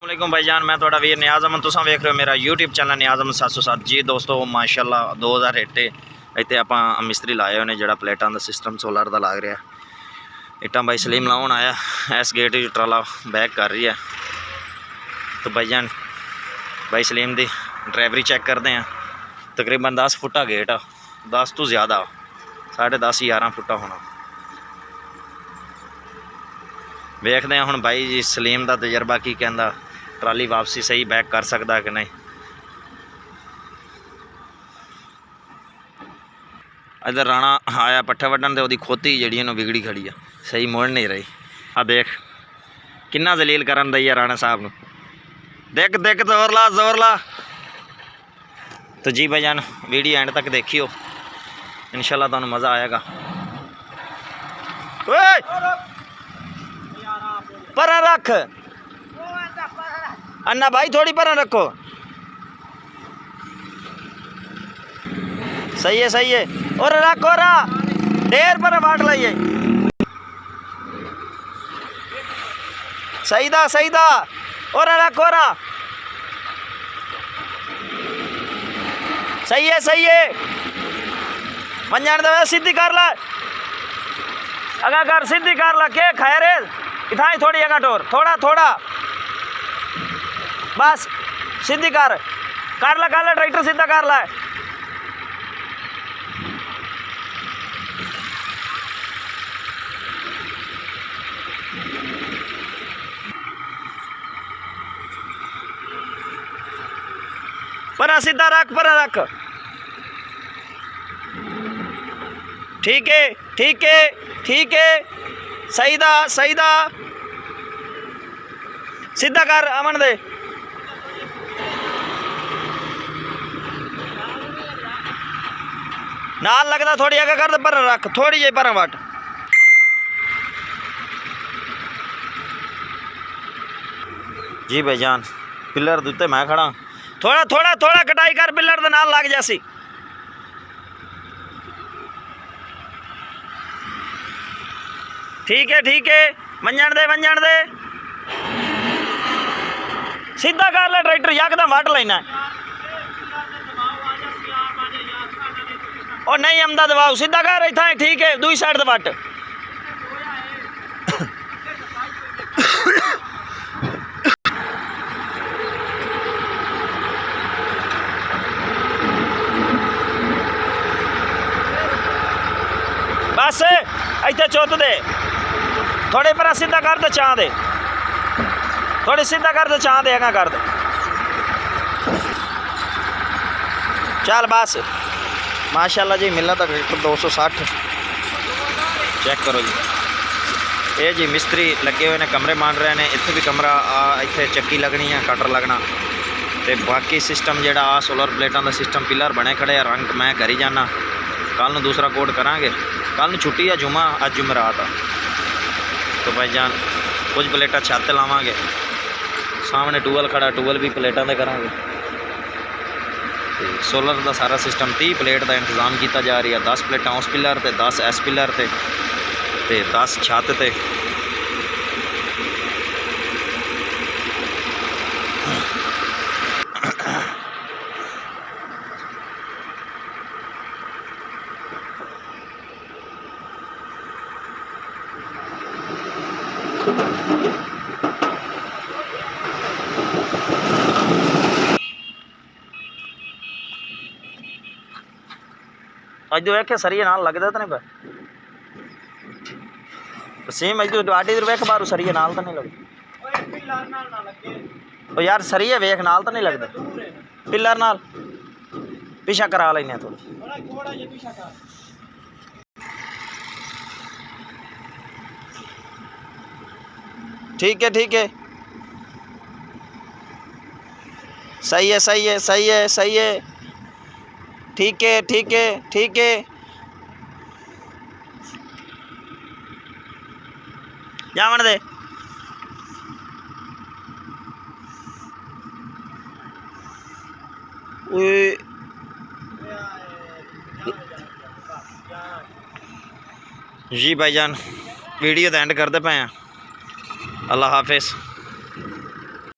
वालेकुम भाईजान, मैं थोड़ा वीर नियाज़ अमन, तुम वेख रहे हो मेरा यूट्यूब चैनल नियाज़ अमन 707 जी। दोस्तों माशाल्लाह 2000 इट्टे इतने आप मिस्त्री लाए हुए जोड़ा प्लेटां का सिस्टम सोलर का लग रहा। इट्टां भाई सलीम लाउन आया, इस गेट ट्राला बैक कर रही है। तो भाईजान भाई सलीम की ड्राइवरी चेक करते हैं। तकरीबन 10 फुटा गेट आ, 10 तो ज़्यादा 10.5 11 फुटा होना। वेखते हैं हुण भाई जी सलीम का तजर्बा की कहता, ट्राली वापसी सही बैक कर सकता कि नहीं। इधर राणा आया पट्ठे वड्डन तो वही खोती जी बिगड़ी खड़ी है, सही मुड़ नहीं रही। आ देख किन्ना जलील करन दई है राणा साहब नूं, देख देख जोर ला जोर ला। तो जी भाईजान वीडियो एंड तक देखियो, इंशाल्लाह तुहानूं मज़ा आएगा। पर रख अन्ना भाई, थोड़ी पर रखो। सही है सही है, और रखो रा ढेर पर बांट लाइए। सही था और रखो रा। सही है मंजान दे सीधी कर ला, अगा कर सीधी कर ला के खैर इतना ही थोड़ी अगा टोर थोड़ा बस सीधी कर ला ट्रैक्टर सीधा कर ला। पर सीधा रख पर रख। ठीक है सही दा सीधा कर अमन दे। नाल लगता थोड़ी अगर कर पर रख, थोड़ी जी पर वट। जी भाईजान पिलर दुते मैं खड़ा, थोड़ा कटाई कर, पिलर दे नाल लग जासी। ठीक है मंजन दे सीधा कर ले ट्रैक्टर, यकदम वट लेना। और नहीं आमदा दबाओ, सीधा कर इतना। ठीक है दूसरी साइड तो वट। बस इतने चुत दे, थोड़े पर सीधा कर दे, चाह दे थोड़ी सीधा कर दे, चाह दे अगा कर दे। चल बस माशाल्लाह जी मिलना तक 260 चेक करो जी। ये जी मिस्त्री लगे हुए ने, कमरे मान रहे हैं। इत्थे भी कमरा इत्थे चक्की लगनी है, कटर लगना। तो बाकी सिस्टम जोड़ा सोलर प्लेटों का सिस्टम पिलर बने खड़े। रंग मैं करी जाना, कल दूसरा कोड करांगे। कल छुट्टी है जुमा, अज जुमरात आ। तो भाईजान कुछ प्लेटा छत लावांगे, सामने टूबल खड़ा, टूबल भी प्लेटों के करांगे। सोलर का सारा सिस्टम 30 प्लेट का इंतजाम किया जा रहा है। 10 प्लेटा उस पिलर से, 10 इस पिलर से, 10 छत से। अज तो वेखे सरिये नाल लगता तो नहीं पे सेम। अज तो आटे वेख बारू सरिये नाल तो नहीं लगते यार। सरिये वेख नाल तो नहीं लगते, पिलर नाल पीछा करा लेने थोड़ी। ठीक है सही है ठीक है जावन दे। जी भाईजान वीडियो तो एंड करते पे हैं। अल्लाह हाफिज़।